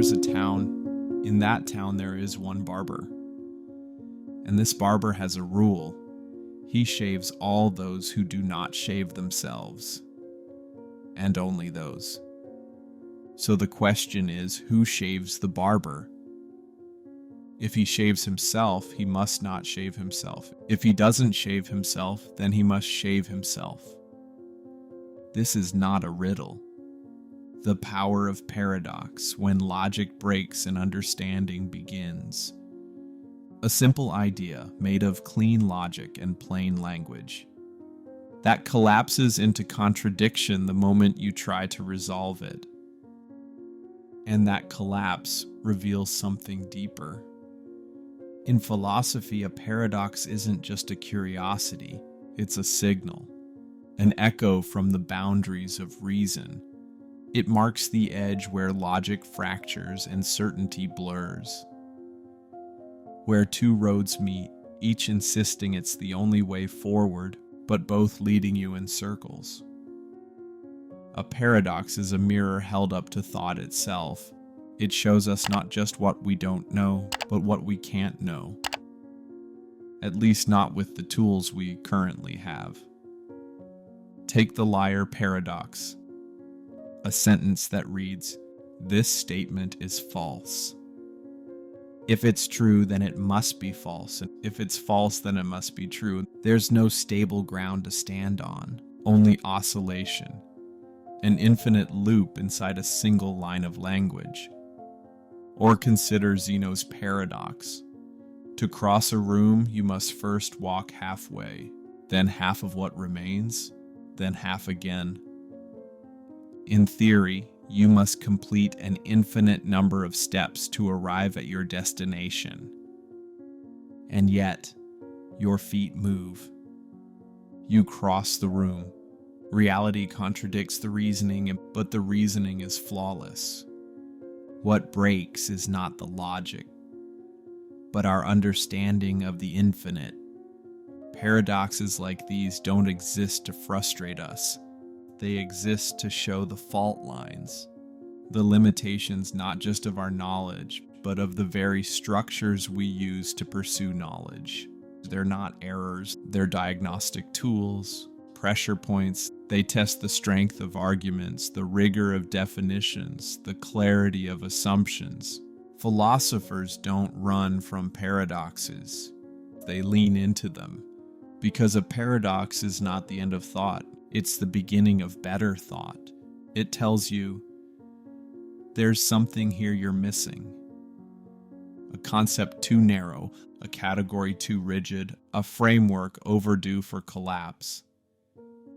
is a town. In that town, there is one barber. And this barber has a rule. He shaves all those who do not shave themselves. And only those. So the question is, who shaves the barber? If he shaves himself, he must not shave himself. If he doesn't shave himself, then he must shave himself. This is not a riddle. The power of paradox, when logic breaks and understanding begins. A simple idea made of clean logic and plain language. That collapses into contradiction the moment you try to resolve it. And that collapse reveals something deeper. In philosophy, a paradox isn't just a curiosity, it's a signal, an echo from the boundaries of reason. It marks the edge where logic fractures and certainty blurs. Where two roads meet, each insisting it's the only way forward, but both leading you in circles. A paradox is a mirror held up to thought itself. It shows us not just what we don't know, but what we can't know. At least not with the tools we currently have. Take the liar paradox. A sentence that reads, "This statement is false." If it's true, then it must be false. And if it's false, then it must be true. There's no stable ground to stand on, only oscillation, an infinite loop inside a single line of language. Or consider Zeno's paradox. To cross a room, you must first walk halfway, then half of what remains, then half again. In theory, you must complete an infinite number of steps to arrive at your destination. And yet, your feet move. You cross the room. Reality contradicts the reasoning, but the reasoning is flawless. What breaks is not the logic, but our understanding of the infinite. Paradoxes like these don't exist to frustrate us. They exist to show the fault lines, the limitations not just of our knowledge, but of the very structures we use to pursue knowledge. They're not errors, they're diagnostic tools, pressure points. They test the strength of arguments, the rigor of definitions, the clarity of assumptions. Philosophers don't run from paradoxes. They lean into them. Because a paradox is not the end of thought. It's the beginning of better thought. It tells you, there's something here you're missing. A concept too narrow, a category too rigid, a framework overdue for collapse.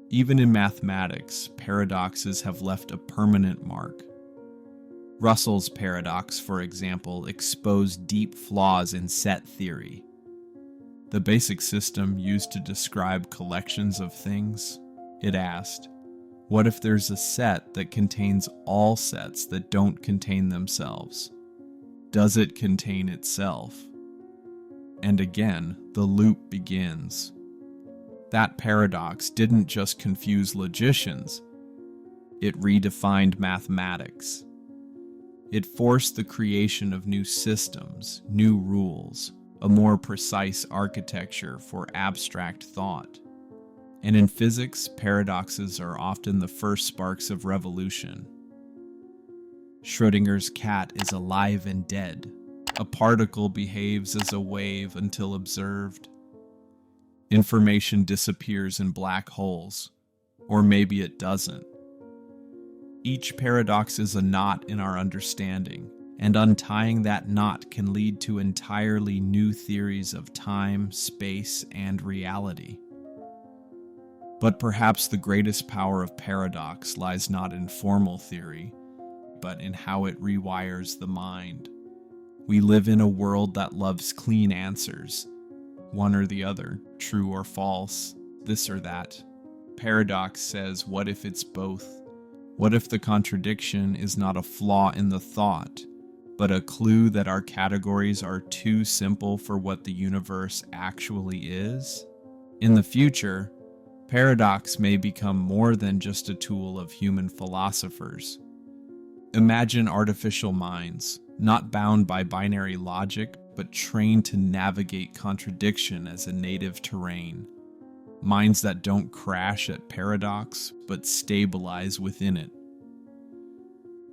Even in mathematics, paradoxes have left a permanent mark. Russell's paradox, for example, exposed deep flaws in set theory. The basic system used to describe collections of things. It asked, what if there's a set that contains all sets that don't contain themselves? Does it contain itself? And again, the loop begins. That paradox didn't just confuse logicians. It redefined mathematics. It forced the creation of new systems, new rules, a more precise architecture for abstract thought. And in physics, paradoxes are often the first sparks of revolution. Schrödinger's cat is alive and dead. A particle behaves as a wave until observed. Information disappears in black holes, or maybe it doesn't. Each paradox is a knot in our understanding, and untying that knot can lead to entirely new theories of time, space, and reality. But perhaps the greatest power of paradox lies not in formal theory, but in how it rewires the mind. We live in a world that loves clean answers, one or the other, true or false, this or that. Paradox says, what if it's both? What if the contradiction is not a flaw in the thought, but a clue that our categories are too simple for what the universe actually is? In the future, paradox may become more than just a tool of human philosophers. Imagine artificial minds, not bound by binary logic, but trained to navigate contradiction as a native terrain. Minds that don't crash at paradox, but stabilize within it.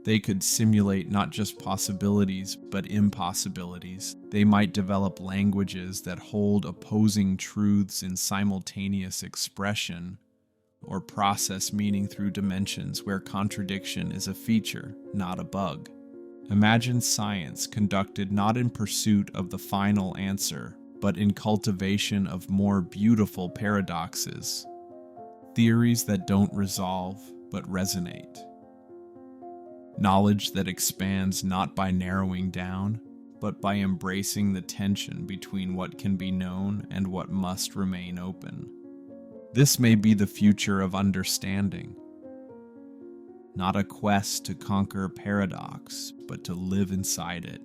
They could simulate not just possibilities, but impossibilities. They might develop languages that hold opposing truths in simultaneous expression, or process meaning through dimensions where contradiction is a feature, not a bug. Imagine science conducted not in pursuit of the final answer, but in cultivation of more beautiful paradoxes, theories that don't resolve, but resonate. Knowledge that expands not by narrowing down, but by embracing the tension between what can be known and what must remain open. This may be the future of understanding. Not a quest to conquer paradox, but to live inside it,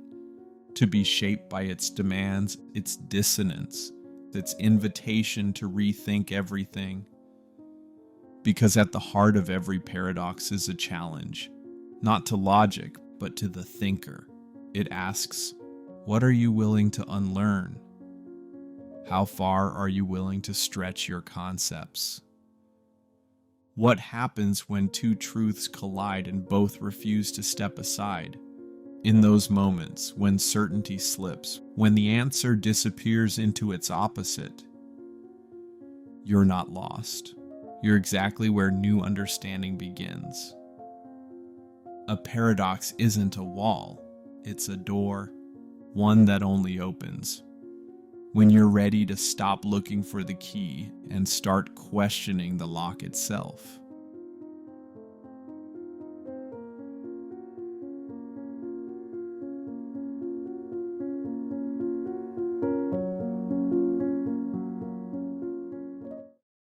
to be shaped by its demands, its dissonance, its invitation to rethink everything. Because at the heart of every paradox is a challenge, not to logic, but to the thinker. It asks, what are you willing to unlearn? How far are you willing to stretch your concepts? What happens when two truths collide and both refuse to step aside? In those moments, when certainty slips, when the answer disappears into its opposite, you're not lost. You're exactly where new understanding begins. A paradox isn't a wall, it's a door, one that only opens when you're ready to stop looking for the key and start questioning the lock itself.